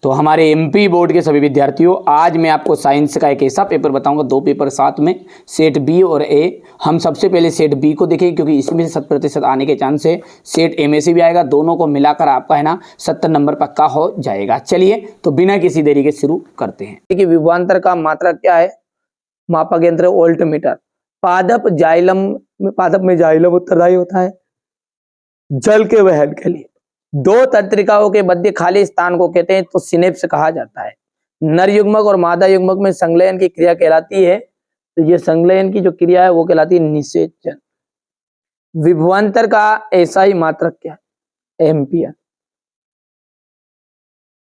तो हमारे MP board के सभी विद्यार्थियों, आज मैं आपको साइंस का एक ऐसा पेपर बताऊंगा, दो पेपर साथ में, सेट बी और ए। हम सबसे पहले सेट बी को देखेंगे क्योंकि इसमें से 100% आने के चांस है। सेट ए में से भी आएगा, दोनों को मिलाकर आपका है ना 70 नंबर पक्का हो जाएगा। चलिए तो बिना किसी देरी के शुरू करते हैं। देखिए विभवांतर का मात्रक क्या है, मापक यंत्र वोल्ट मीटर। पादप में जाइलम उत्तरदायी होता है जल के वहन के लिए। दो तंत्रिकाओं के मध्य खाली स्थान को कहते हैं तो सिनेप्स कहा जाता है। नर युग्मक और मादा युग्मक में संलयन की क्रिया कहलाती है, तो ये संलयन की जो क्रिया है वो कहलाती है निषेचन। विभवांतर का ऐसा ही मात्रक क्या है, एम्पियर।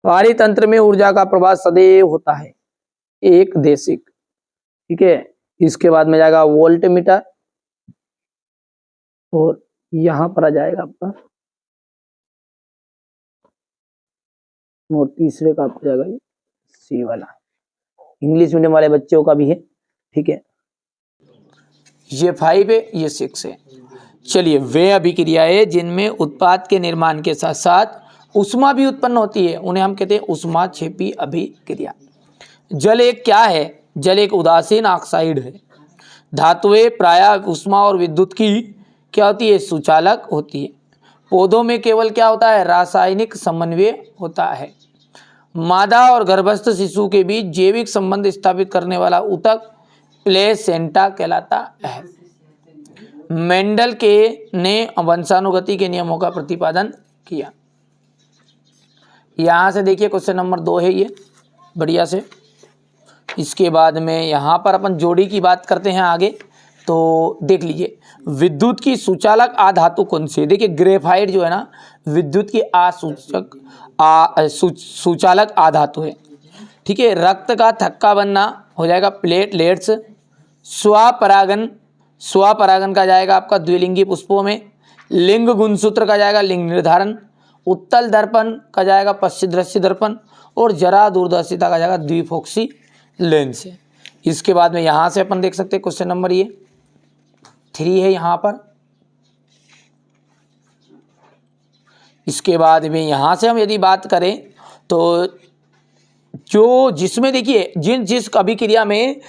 पारितंत्र में ऊर्जा का प्रवाह सदैव होता है एक देशिक, ठीक है। इसके बाद में जाएगा वोल्ट मीटर और यहां पर आ जाएगा आपका, और तीसरे का आपको जाएगा ये सी वाला। इंग्लिश मीडियम वाले बच्चों का भी है, ठीक है। ये 5 है, ये 6 है। चलिए, वे अभिक्रियाएं जिनमें उत्पाद के निर्माण के साथ साथ उष्मा भी उत्पन्न होती है उन्हें हम कहते हैं उष्माक्षेपी अभिक्रिया। जल एक क्या है, जल एक उदासीन ऑक्साइड है। धातुएं प्रायः उष्मा और विद्युत की क्या होती है, सुचालक होती है। पौधों में केवल क्या होता है, रासायनिक समन्वय होता है। मादा और गर्भस्थ शिशु के बीच जैविक संबंध स्थापित करने वाला ऊतक प्लेसेंटा कहलाता है। मेंडल ने वंशानुगति के नियमों का प्रतिपादन किया। यहां से देखिए क्वेश्चन नंबर 2 है ये, बढ़िया से। इसके बाद में यहाँ पर अपन जोड़ी की बात करते हैं आगे, तो देख लीजिए विद्युत की सुचालक आधातु कौन सी है। देखिए ग्रेफाइट जो है ना विद्युत की सुचालक आधातु है, ठीक है। रक्त का थक्का बनना हो जाएगा प्लेटलेट्स। स्वपरागन का जाएगा आपका द्विलिंगी पुष्पों में। लिंग गुणसूत्र का जाएगा लिंग निर्धारण। उत्तल दर्पण का जाएगा पश्चिम दृश्य दर्पण। और जरा दूरदर्शिता का जाएगा द्विफोक्सी लेंस है। इसके बाद में यहाँ से अपन देख सकते हैं क्वेश्चन नंबर ये 3 है यहाँ पर। इसके बाद में यहाँ से हम यदि बात करें तो जो जिसमें देखिए जिस अभिक्रिया में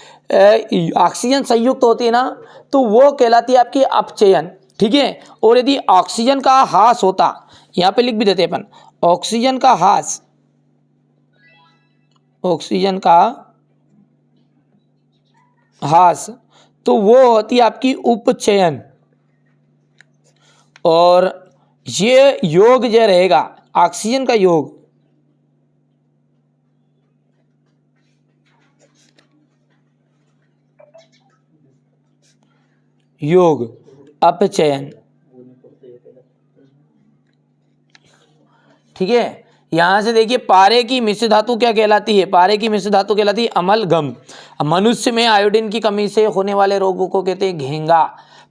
ऑक्सीजन संयुक्त होती है ना, तो वो कहलाती है आपकी अपचयन, ठीक है। और यदि ऑक्सीजन का ह्रास होता, यहाँ पे लिख भी देते हैं अपन, ऑक्सीजन का ह्रास, तो वो होती है आपकी उपचयन। और ये योग जो रहेगा ऑक्सीजन का योग अपचयन, ठीक है। यहां से देखिए पारे की मिश्र धातु क्या कहलाती है, पारे की मिश्र धातु कहलाती है अमलगम। मनुष्य में आयोडीन की कमी से होने वाले रोगों को कहते हैं घेंगा।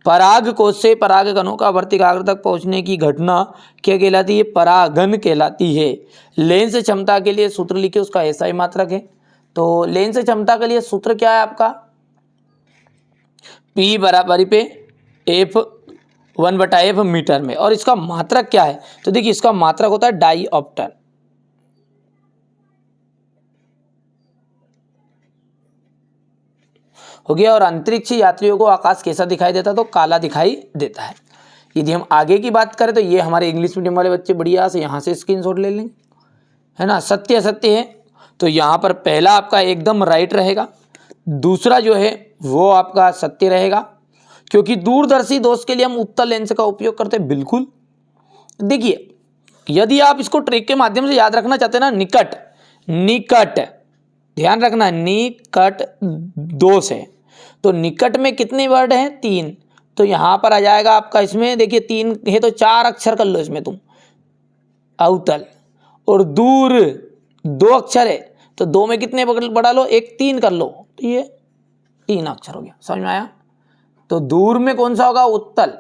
पराग कोश से परागकणों का वर्तिकाग्र तक पहुंचने की घटना क्या कहलाती है, परागन कहलाती है। लेंस क्षमता के लिए सूत्र लिखिए, उसका ऐसा ही मात्रक है। तो लेंस क्षमता के लिए सूत्र क्या है आपका, P बराबरी पे F1/F मीटर में। और इसका मात्रक क्या है, तो देखिए इसका मात्रक होता है डाईऑप्टर। हो गया। और अंतरिक्ष यात्रियों को आकाश कैसा दिखाई देता है, तो काला दिखाई देता है। यदि हम आगे की बात करें तो ये हमारे इंग्लिश मीडियम वाले बच्चे बढ़िया से यहाँ से स्क्रीनशॉट ले लेंगे, है ना। सत्य असत्य है, तो यहाँ पर पहला आपका एकदम राइट रहेगा, दूसरा जो है वो आपका सत्य रहेगा, क्योंकि दूरदर्शी दोष के लिए हम उत्तल लेंस का उपयोग करते हैं। बिल्कुल। देखिए यदि आप इसको ट्रिक के माध्यम से याद रखना चाहते हैं ना, निकट ध्यान रखना, निकट दोष है, तो निकट में कितने वर्ड हैं, 3। तो यहां पर आ जाएगा आपका, इसमें देखिए 3 है तो 4 अक्षर कर लो इसमें तुम, अवतल। और दूर 2 अक्षर है तो 2 में कितने बढ़ा लो, 1 3 कर लो, तो ये 3 अक्षर हो गया। समझ में आया। तो दूर में कौन सा होगा, उत्तल,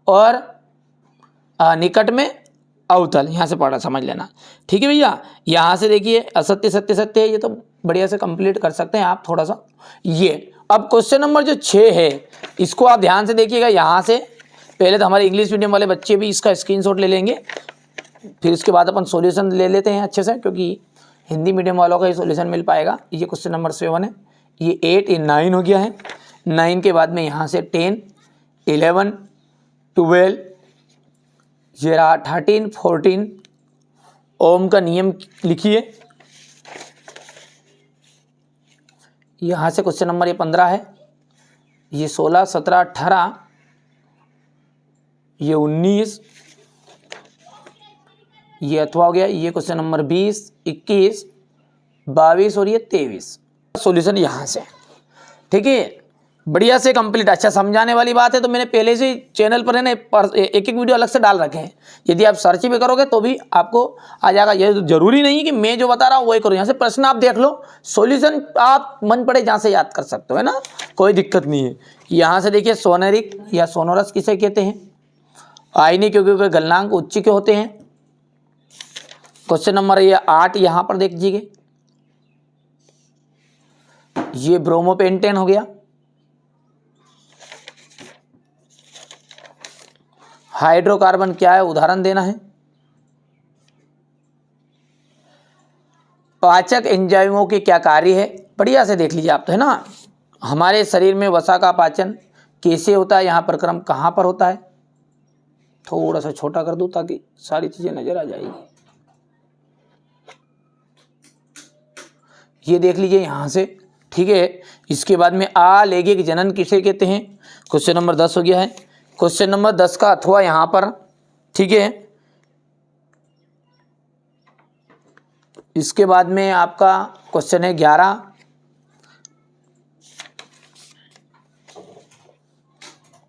और निकट में अवतल। यहां से पढ़ा समझ लेना, ठीक है भैया। यहां से देखिए असत्य सत्य सत्य है, ये तो बढ़िया से कंप्लीट कर सकते हैं आप थोड़ा सा ये। अब क्वेश्चन नंबर जो 6 है इसको आप ध्यान से देखिएगा। यहाँ से पहले तो हमारे इंग्लिश मीडियम वाले बच्चे भी इसका स्क्रीनशॉट ले लेंगे, फिर इसके बाद अपन सॉल्यूशन ले लेते हैं अच्छे से, क्योंकि हिंदी मीडियम वालों का ये सॉल्यूशन मिल पाएगा। ये क्वेश्चन नंबर 7 है, ये 8, ये 9 हो गया है। 9 के बाद में यहाँ से 10, 11, 12, ये रहा 13, 14। ओम का नियम लिखिए। यहाँ से क्वेश्चन नंबर ये 15 है, ये 16, 17, 18, ये 19, ये अथवा हो गया। ये क्वेश्चन नंबर 20, 21, 22 और ये 23। सॉल्यूशन यहाँ से, ठीक है, बढ़िया से कंप्लीट। अच्छा, समझाने वाली बात है तो मैंने पहले से चैनल पर है ना एक एक वीडियो अलग से डाल रखे हैं। यदि आप सर्च भी करोगे तो भी आपको आ जाएगा। ये जरूरी नहीं है कि मैं जो बता रहा हूँ वही करो। यहाँ से प्रश्न आप देख लो, सॉल्यूशन आप मन पड़े जहाँ से याद कर सकते हो, है ना, कोई दिक्कत नहीं है। यहाँ से देखिए, सोनेरिक या सोनोरस किसे कहते हैं? आयनी, क्योंकि गलनांक उच्च के होते हैं। क्वेश्चन नंबर ये 8 यहाँ पर देख लीजिए, ये ब्रोमोपेंटेन हो गया। हाइड्रोकार्बन क्या है, उदाहरण देना है। पाचक एंजाइमों के क्या कार्य है, बढ़िया से देख लीजिए आप तो, है ना। हमारे शरीर में वसा का पाचन कैसे होता है, यहाँ पर क्रम कहाँ पर होता है। थोड़ा सा छोटा कर दूं ताकि सारी चीजें नजर आ जाएगी। ये देख लीजिए यहाँ से, ठीक है। इसके बाद में आलेगिक जनन किसे कहते हैं? क्वेश्चन नंबर 10 हो गया है। क्वेश्चन नंबर 10 का अथवा यहाँ पर, ठीक है। इसके बाद में आपका क्वेश्चन है 11,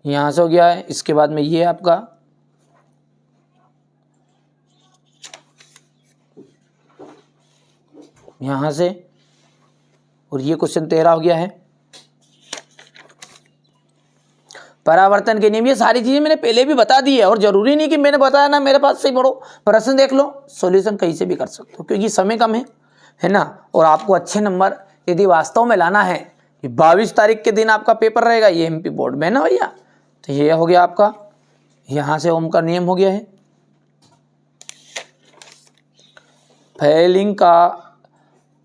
यहाँ से हो गया है। इसके बाद में ये आपका यहाँ से, और ये क्वेश्चन 13 हो गया है। परावर्तन के नियम, ये सारी चीजें मैंने पहले भी बता दी है, और जरूरी नहीं कि मैंने बताया ना मेरे पास से पढ़ो, प्रश्न देख लो, सॉल्यूशन कहीं से भी कर सकते हो, क्योंकि समय कम है ना। और आपको अच्छे नंबर यदि वास्तव में लाना है, 22 तारीख के दिन आपका पेपर रहेगा, ये एमपी बोर्ड में ना भैया। तो ये हो गया आपका, यहाँ से ओम का नियम हो गया है।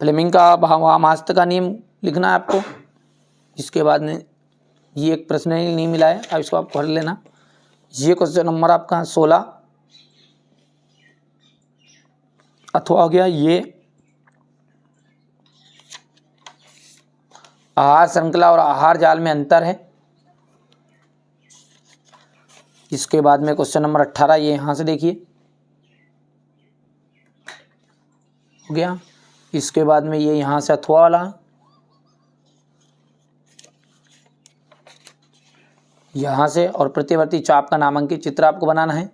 फ्लेमिंग का भावामास्त्र का नियम लिखना है आपको। इसके बाद में ये एक प्रश्न ही नहीं मिला है, अब इसको आप पढ़ लेना। ये क्वेश्चन नंबर आपका 16 अथवा हो गया। ये आहार श्रृंखला और आहार जाल में अंतर है। इसके बाद में क्वेश्चन नंबर 18, ये यहाँ से देखिए हो गया। इसके बाद में ये यहाँ से अथवा वाला, यहाँ से, और प्रतिवर्ती चाप का नामांकित चित्र आपको बनाना है।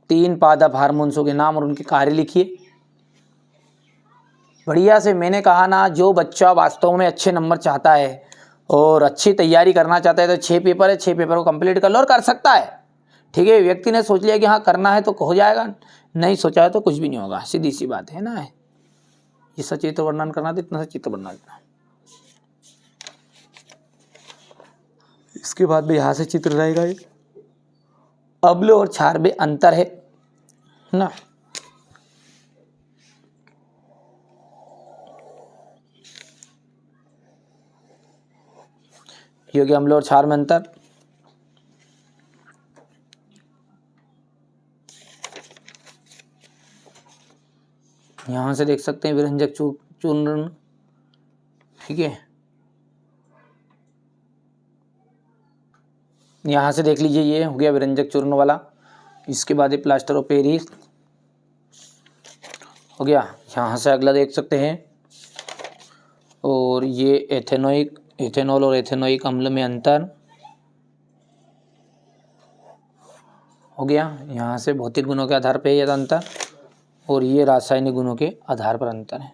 3 पादप हार्मोन्सों के नाम और उनके कार्य लिखिए। बढ़िया से, मैंने कहा ना, जो बच्चा वास्तव में अच्छे नंबर चाहता है और अच्छी तैयारी करना चाहता है तो 6 पेपर है, 6 पेपर को कंप्लीट कर लो और कर सकता है, ठीक है। व्यक्ति ने सोच लिया कि हाँ करना है तो हो जाएगा, नहीं सोचा है तो कुछ भी नहीं होगा, सीधी सी बात है ना। ये सचित्र वर्णन करना तो इतना सचित्र वर्णन करना। इसके बाद भी यहाँ से चित्र रहेगा, ये अम्ल और क्षार में अंतर है ना। ये हो गया अम्ल और क्षार में अंतर। यहाँ से देख सकते हैं विरंजक चूर्ण, ठीक है। यहाँ से देख लीजिए, ये हो गया विरंजक चूर्ण वाला। इसके बाद ये प्लास्टर ऑफ पेरिस हो गया। यहाँ से अगला देख सकते हैं, और ये एथेनॉल और एथेनोइक अम्ल में अंतर हो गया। यहाँ से भौतिक गुणों के आधार पर यह अंतर, और ये रासायनिक गुणों के आधार पर अंतर है।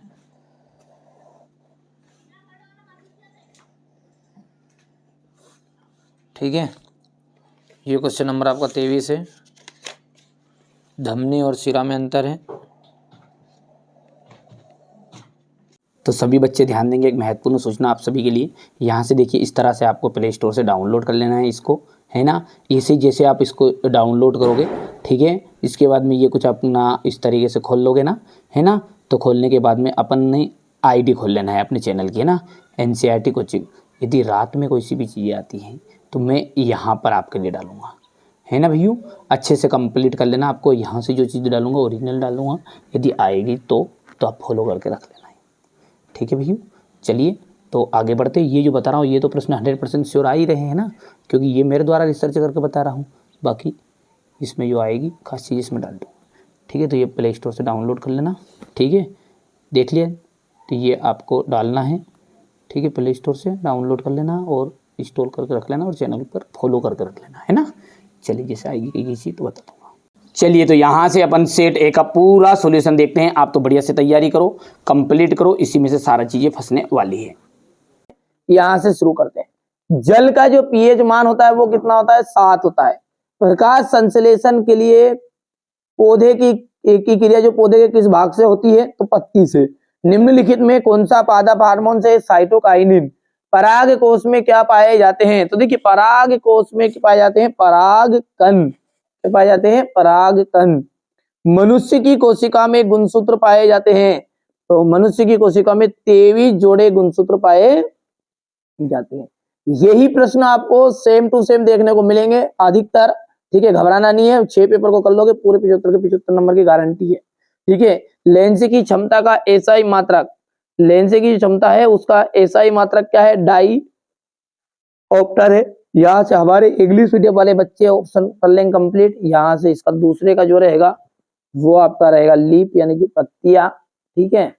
ठीक है, ये क्वेश्चन नंबर आपका 23 है। धमनी और शिरा में अंतर है। तो सभी बच्चे ध्यान देंगे, एक महत्वपूर्ण सूचना आप सभी के लिए। यहाँ से देखिए, इस तरह से आपको प्ले स्टोर से डाउनलोड कर लेना है इसको, है ना। इसे जैसे आप इसको डाउनलोड करोगे, ठीक है, इसके बाद में ये कुछ अपना इस तरीके से खोल लोगे ना, है ना। तो खोलने के बाद में अपन ने आईडी खोल लेना है अपने चैनल की, है ना, NCERT कोचिंग। यदि रात में कोई सी भी चीज़ें आती हैं तो मैं यहाँ पर आपके लिए डालूंगा, है ना भैया। अच्छे से कंप्लीट कर लेना, आपको यहाँ से जो चीज़ डालूंगा ओरिजिनल डालूंगा, यदि आएगी तो आप फॉलो करके रख लेना है, ठीक है भैया। चलिए तो आगे बढ़ते। ये जो बता रहा हूँ ये तो प्रश्न 100% श्योर आ ही रहे हैं ना, क्योंकि ये मेरे द्वारा रिसर्च करके बता रहा हूँ। बाकी इसमें जो आएगी खास चीज़ इसमें डाल दूँ, ठीक है। तो ये प्ले स्टोर से डाउनलोड कर लेना, ठीक है, देख लिया। तो ये आपको डालना है, ठीक है, प्ले स्टोर से डाउनलोड कर लेना और इंस्टॉल करके रख लेना और चैनल पर फॉलो करके रख लेना, है ना। चलिए जैसे आएगी कहीं चीज़ तो बता दूँगा। चलिए तो यहाँ से अपन सेट ए का पूरा सॉल्यूशन देखते हैं। आप तो बढ़िया से तैयारी करो, कंप्लीट करो, इसी में से सारा चीज़ें फंसने वाली है। यहाँ से शुरू करते हैं। जल का जो पीएच मान होता है वो कितना होता है? 7 होता है। प्रकाश संश्लेषण के लिए पौधे की क्रिया जो पौधे के किस भाग से होती है? तो पत्ती से। निम्नलिखित में कौन सा पादप हार्मोन से? साइटोकाइनिन। पराग कोश में क्या पाए जाते हैं? तो देखिए पराग कोश में पाए जाते हैं पराग कण, पाए जाते हैं पराग कण। मनुष्य की कोशिका में गुणसूत्र पाए जाते हैं, तो मनुष्य की कोशिका में 23 जोड़े गुणसूत्र पाए जाते हैं। यही प्रश्न आपको सेम टू सेम देखने को मिलेंगे अधिकतर, ठीक है, घबराना नहीं है। 6 पेपर को कर लोगे पूरे 75 के 75 नंबर की गारंटी है, ठीक है। लेंस की क्षमता का एसआई मात्रक, लेंस की जो क्षमता है उसका एसआई मात्रक क्या है? डाई ऑप्टर है। यहाँ से हमारे इंग्लिश मीडियम वाले बच्चे ऑप्शन कर लेंगे कंप्लीट। यहाँ से इसका दूसरे का जो रहेगा वो आपका रहेगा लीप यानी कि पत्तियां, ठीक है।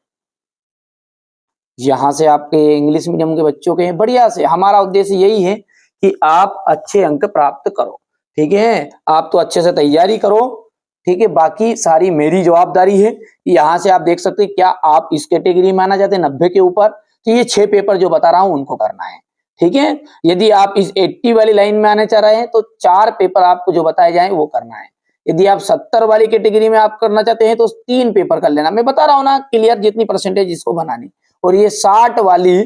यहाँ से आपके इंग्लिश मीडियम के बच्चों के बढ़िया से, हमारा उद्देश्य यही है कि आप अच्छे अंक प्राप्त करो, ठीक है। आप तो अच्छे से तैयारी करो, ठीक है, बाकी सारी मेरी जवाबदारी है। यहाँ से आप देख सकते हैं क्या आप इस कैटेगरी में आना चाहते हैं 90 के ऊपर, तो ये 6 पेपर जो बता रहा हूं उनको करना है, ठीक है। यदि आप इस 80 वाली लाइन में आने चाह रहे हैं तो 4 पेपर आपको जो बताए जाए वो करना है। यदि आप 70 वाली कैटेगरी में आप करना चाहते हैं तो 3 पेपर कर लेना। मैं बता रहा हूं ना क्लियर, जितनी परसेंटेज इसको बनानी। और ये 60 वाली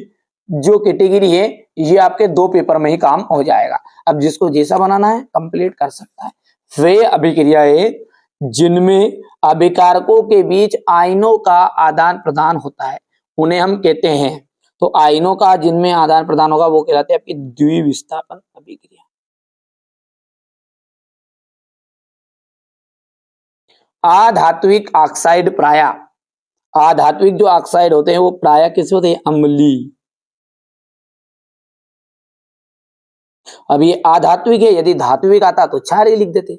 जो कैटेगरी है ये आपके 2 पेपर में ही काम हो जाएगा। अब जिसको जैसा बनाना है कंप्लीट कर सकता है। वे अभिक्रियाएं जिनमें अभिकारकों के बीच आयनों का आदान प्रदान होता है उन्हें हम कहते हैं, तो आयनों का जिनमें आदान प्रदान होगा वो कहलाते हैं आपकी द्विविस्थापन अभिक्रिया। अधात्विक ऑक्साइड प्राय, अधात्विक जो ऑक्साइड होते हैं वो प्राय किस होते हैं? अम्लीय। अब ये अधात्विक है, यदि धात्विक आता तो क्षारीय लिख देते।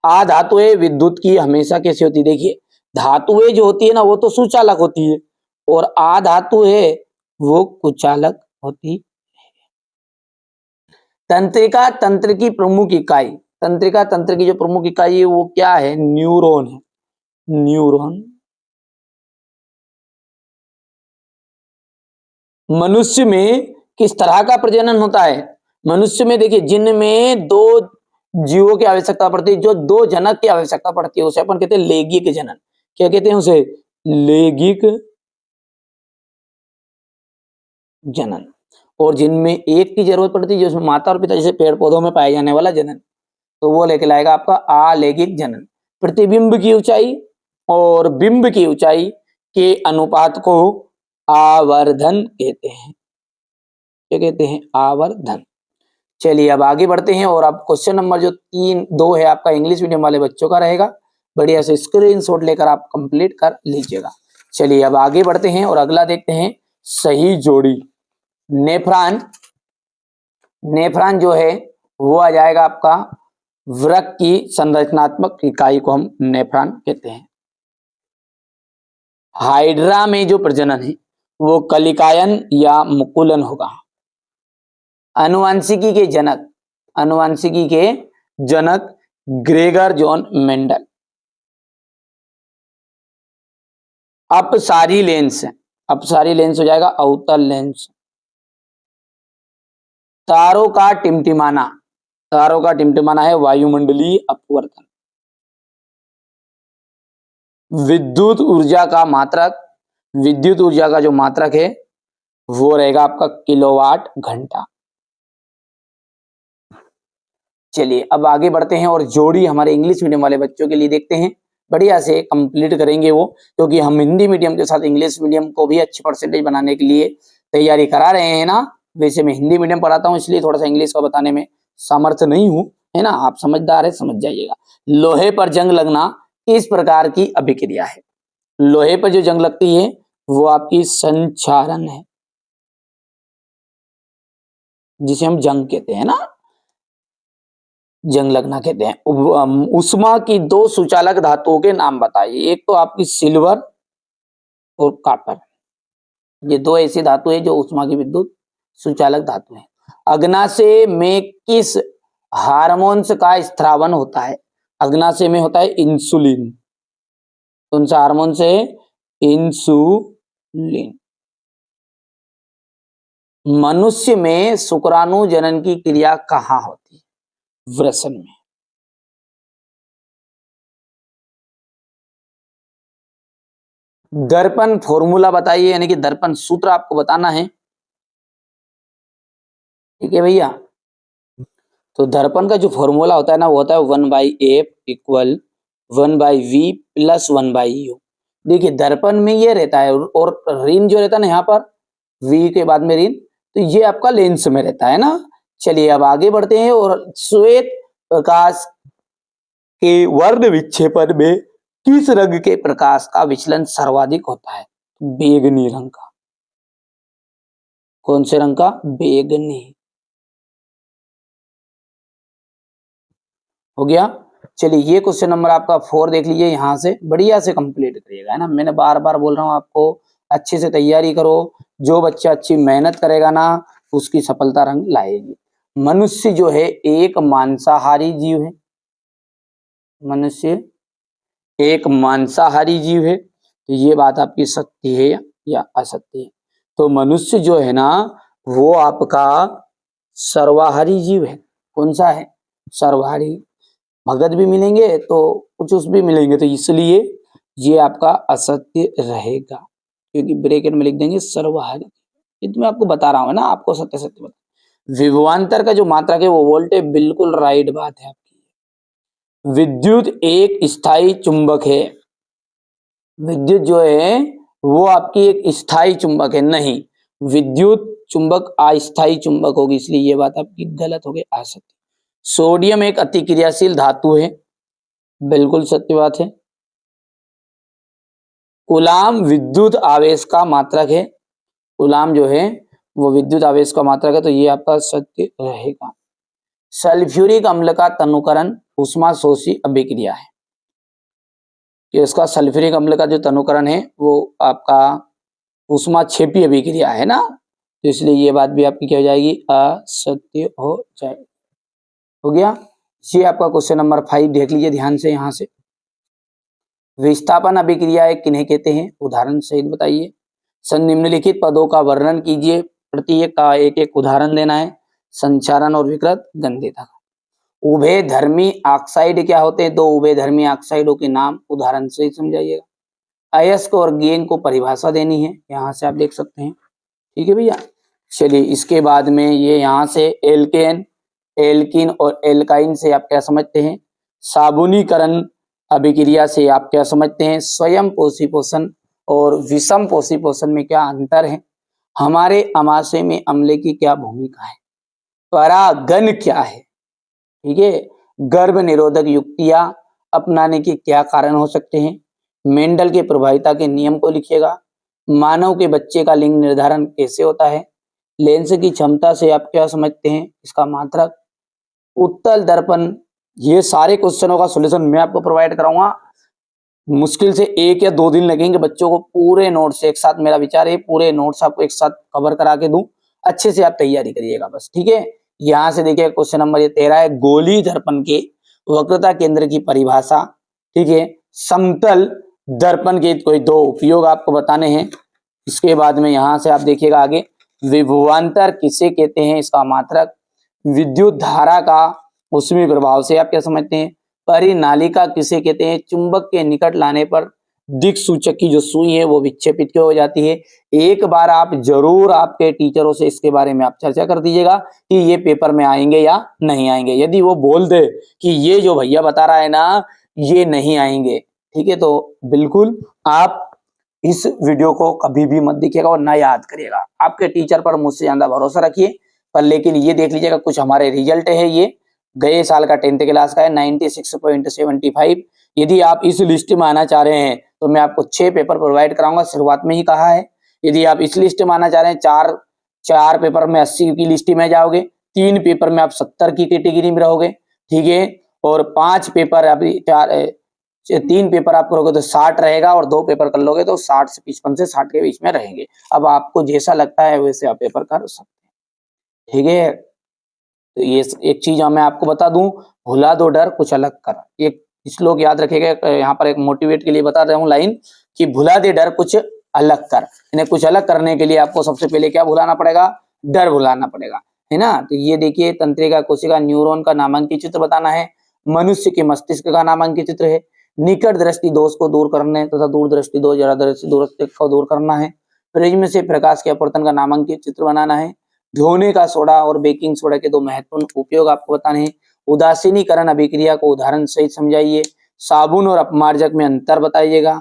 अधातुएं विद्युत की हमेशा कैसी होती? देखिए धातुएं जो होती है ना वो तो सुचालक होती है और अधातु है वो कुचालक होती। तंत्रिका तंत्र की प्रमुख इकाई, तंत्रिका तंत्र की जो प्रमुख इकाई है वो क्या है? न्यूरॉन है, न्यूरॉन। मनुष्य में किस तरह का प्रजनन होता है? मनुष्य में देखिए जिनमें 2 जीवों की आवश्यकता पड़ती है, जो 2 जनक की आवश्यकता पड़ती है उसे अपन कहते हैं लैंगिक जनन। क्या कहते हैं उसे? लैंगिक जनन। और जिनमें एक की जरूरत पड़ती है जो उसमें माता और पिता जैसे पेड़ पौधों में पाए जाने वाला जनन, तो वो लेके लाएगा आपका अलैंगिक जनन। प्रतिबिंब की ऊंचाई और बिंब की ऊंचाई के अनुपात को आवर्धन कहते हैं। क्या कहते हैं? आवर्धन। चलिए अब आगे बढ़ते हैं और अब क्वेश्चन नंबर जो 2 है आपका इंग्लिश मीडियम वाले बच्चों का रहेगा। बढ़िया से स्क्रीनशॉट लेकर आप कंप्लीट कर लीजिएगा। चलिए अब आगे बढ़ते हैं और अगला देखते हैं सही जोड़ी। नेफ्रॉन, नेफ्रॉन जो है वो आ जाएगा आपका वृक्क की संरचनात्मक इकाई को हम नेफ्रॉन कहते हैं। हाइड्रा में जो प्रजनन है वो कलिकायन या मुकुलन होगा। आनुवांशिकी के जनक, आनुवांशिकी के जनक ग्रेगर जॉन मेंडल। अपसारी लेंस, अपसारी लेंस हो जाएगा अवतल लेंस। तारों का टिमटिमाना, तारों का टिमटिमाना है वायुमंडलीय अपवर्तन। विद्युत ऊर्जा का मात्रक, विद्युत ऊर्जा का जो मात्रक है वो रहेगा आपका किलोवाट घंटा। चलिए अब आगे बढ़ते हैं और जोड़ी हमारे इंग्लिश मीडियम वाले बच्चों के लिए देखते हैं, बढ़िया से कंप्लीट करेंगे वो, क्योंकि हम हिंदी मीडियम के साथ इंग्लिश मीडियम को भी अच्छी परसेंटेज बनाने के लिए तैयारी करा रहे हैं ना। वैसे मैं हिंदी मीडियम पढ़ाता हूँ इसलिए थोड़ा सा इंग्लिश का बताने में सामर्थ्य नहीं हूँ, है ना। आप समझदार है, समझ जाइएगा। लोहे पर जंग लगना किस प्रकार की अभिक्रिया है? लोहे पर जो जंग लगती है वो आपकी संक्षारण है, जिसे हम जंग कहते हैं ना, जंग लगना कहते हैं। उष्मा की दो सुचालक धातुओं के नाम बताइए। एक तो आपकी सिल्वर और कॉपर, ये दो ऐसी धातु है जो उष्मा की विद्युत सुचालक धातु है। अग्नाशय में किस हार्मोन्स का स्त्रावन होता है? अग्नाशय में होता है इंसुलिन। कौन सा हार्मोन से? इंसुलिन। मनुष्य में शुक्राणु जनन की क्रिया कहाँ होती है? वृषण में। दर्पण फॉर्मूला बताइए, यानी कि दर्पण सूत्र आपको बताना है, ठीक है भैया। तो दर्पण का जो फॉर्मूला होता है ना, वो होता है 1/f equal 1/v plus 1/u। देखिए दर्पण में ये रहता है, और ऋण जो रहता है ना यहाँ पर, v के बाद में ऋण, तो ये आपका लेंस में रहता है ना। चलिए अब आगे बढ़ते हैं। और श्वेत प्रकाश के वर्ण विक्षेपण में किस रंग के प्रकाश का विचलन सर्वाधिक होता है? बैंगनी रंग का। कौन से रंग का? बैंगनी। हो गया। चलिए ये क्वेश्चन नंबर आपका 4 देख लीजिए, यहां से बढ़िया से कंप्लीट करिएगा, है ना। मैंने बार बार बोल रहा हूं आपको अच्छे से तैयारी करो। जो बच्चा अच्छी मेहनत करेगा ना, उसकी सफलता रंग लाएगी। मनुष्य जो है एक मांसाहारी जीव है। मनुष्य एक मांसाहारी जीव है, तो ये बात आपकी सत्य है या असत्य है? तो मनुष्य जो है ना, वो आपका सर्वाहारी जीव है। कौन सा है? सर्वाहारी। भगत भी मिलेंगे तो कुछ उस भी मिलेंगे, तो इसलिए ये आपका असत्य रहेगा, क्योंकि ब्रैकेट में लिख देंगे सर्वाहारी। ये तो मैं आपको बता रहा हूँ ना, आपको सत्य सत्य बता। विभवांतर का जो मात्रक है वो वोल्ट है, बिल्कुल राइट बात है आपकी। विद्युत एक स्थायी चुंबक है। विद्युत जो है वो आपकी एक स्थायी चुंबक है, नहीं। विद्युत चुंबक अस्थायी चुंबक होगी, इसलिए ये बात आपकी गलत हो गई, असत्य। सोडियम एक अतिक्रियाशील धातु है, बिल्कुल सत्य बात है। कूलाम विद्युत आवेश का मात्रक है। कूलाम जो है वो विद्युत आवेश का मात्रक है, तो ये आपका सत्य रहेगा। सल्फ्यूरिक अम्ल का तनुकरण उष्मा शोषी अभिक्रिया है। कि इसका सल्फ्यूरिक अम्ल का जो तनुकरण है वो आपका उष्मा क्षेपी अभिक्रिया है ना, तो इसलिए ये बात भी आपकी क्या हो जाएगी? असत्य हो जाएगी। हो गया। ये आपका क्वेश्चन नंबर 5 देख लीजिए ध्यान से। यहां से विस्थापन अभिक्रियाएं किन्हें कहते हैं? उदाहरण सहित बताइए। निम्नलिखित पदों का वर्णन कीजिए, प्रत्येक का एक एक उदाहरण देना है। संचारण और विकृत गंधेता। उभय धर्मी ऑक्साइड क्या होते हैं? दो उभय धर्मी ऑक्साइडों के नाम उदाहरण से समझाइएगा। अयस्क और गेंग को परिभाषा देनी है, यहाँ से आप देख सकते हैं, ठीक है भैया। चलिए इसके बाद में ये यहाँ से एल्केन, एल्किन और एल्काइन से आप क्या समझते हैं? साबुनीकरण अभिक्रिया से आप क्या समझते हैं? स्वयं पोषण और विषम पोषण में क्या अंतर है? हमारे अमाशय में अम्ल की क्या भूमिका है? परागन क्या है? ठीक है। गर्भ निरोधक युक्तियां अपनाने के क्या कारण हो सकते हैं? मेंडल के प्रभाविता के नियम को लिखिएगा। मानव के बच्चे का लिंग निर्धारण कैसे होता है? लेंस की क्षमता से आप क्या समझते हैं? इसका मात्रक। उत्तल दर्पण। ये सारे क्वेश्चनों का सॉल्यूशन मैं आपको प्रोवाइड कराऊंगा। मुश्किल से 1 या 2 दिन लगेंगे बच्चों को पूरे नोट्स एक साथ, मेरा विचार है पूरे नोट्स आपको एक साथ कवर करा के दूं। अच्छे से आप तैयारी करिएगा बस, ठीक है। यहां से देखिए क्वेश्चन नंबर ये 13 है। गोली दर्पण के वक्रता केंद्र की परिभाषा, ठीक है। समतल दर्पण के कोई दो उपयोग आपको बताने हैं। इसके बाद में यहां से आप देखिएगा आगे, विभवांतर किसे कहते हैं? इसका मात्रक। विद्युत धारा का उसमें प्रभाव से आप क्या समझते हैं? परिनालिका किसे कहते हैं? चुंबक के निकट लाने पर दिक्सूचक की जो सुई है वो विक्षेपित क्यों हो जाती है। एक बार आप जरूर आपके टीचरों से इसके बारे में आप चर्चा कर दीजिएगा कि ये पेपर में आएंगे या नहीं आएंगे। यदि वो बोल दे कि ये जो भैया बता रहा है ना ये नहीं आएंगे, ठीक है, तो बिल्कुल आप इस वीडियो को कभी भी मत देखिएगा और ना याद करिएगा। आपके टीचर पर मुझसे ज्यादा भरोसा रखिए। पर लेकिन ये देख लीजिएगा कुछ हमारे रिजल्ट है, ये गए साल का 10th क्लास का है 96.75। यदि आप इस लिस्ट में आना चाह रहे हैं तो मैं आपको 6 पेपर प्रोवाइड कराऊंगा, शुरुआत में ही कहा है। यदि आप इस लिस्ट में आना चाह रहे हैं, चार पेपर में 80 की लिस्ट में जाओगे, 3 पेपर में आप 70 की कैटेगरी में रहोगे, ठीक है, और 5 पेपर अभी 3 पेपर आप करोगे तो 60 रहेगा और 2 पेपर कर लोगे तो 60 से 55 से 60 के बीच में रहेंगे। अब आपको जैसा लगता है वैसे आप पेपर कर सकते हैं, ठीक है। तो ये एक चीज मैं आपको बता दूं, भुला दो डर कुछ अलग कर। एक श्लोक याद रखिएगा, यहाँ पर एक मोटिवेट के लिए बता रहा हूँ लाइन कि भुला दे डर कुछ अलग कर। इन्हें कुछ अलग करने के लिए आपको सबसे पहले क्या भुलाना पड़ेगा, डर भुलाना पड़ेगा, है ना। तो ये देखिए तंत्रिका कोशिका न्यूरॉन का नामांकित चित्र बताना है, मनुष्य के मस्तिष्क का नामांकित चित्र है, निकट दृष्टि दोष को दूर करने तथा दूर दृष्टि दोष जरा दृष्टि दूरस्थ को दूर करना है, प्रिज्म से प्रकाश के अपवर्तन का नामांकित चित्र बनाना है, धोने का सोडा और बेकिंग सोडा के 2 महत्वपूर्ण उपयोग आपको बताने हैं, उदासीनीकरण अभिक्रिया को उदाहरण सहित समझाइए, साबुन और अपमार्जक में अंतर बताइएगा,